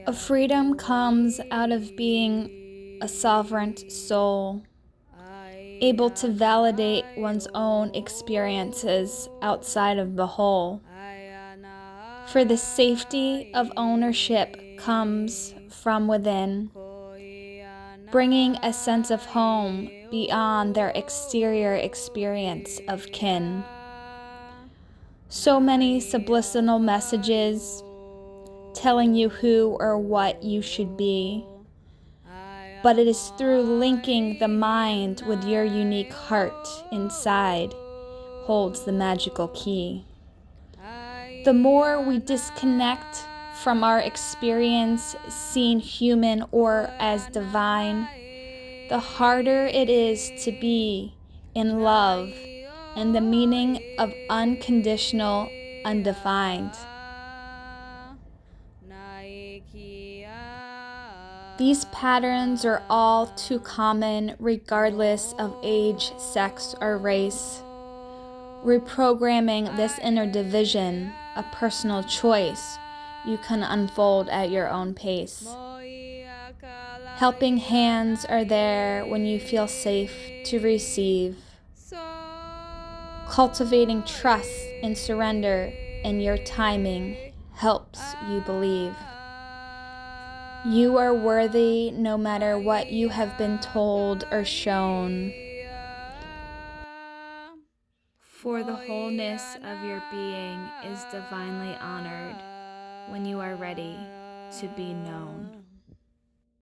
A freedom comes out of being a sovereign soul, able to validate one's own experiences outside of the whole. For the safety of ownership comes from within, bringing a sense of home beyond their exterior experience of kin. So many subliminal messages telling you who or what you should be. But it is through linking the mind with your unique heart inside holds the magical key. The more we disconnect from our experience seen human or as divine, the harder it is to be in love and the meaning of unconditional, undefined. These patterns are all too common regardless of age, sex, or race. Reprogramming this inner division, a personal choice you can unfold at your own pace. Helping hands are there when you feel safe to receive. Cultivating trust and surrender in your timing helps you believe. You are worthy no matter what you have been told or shown. For the wholeness of your being is divinely honored when you are ready to be known.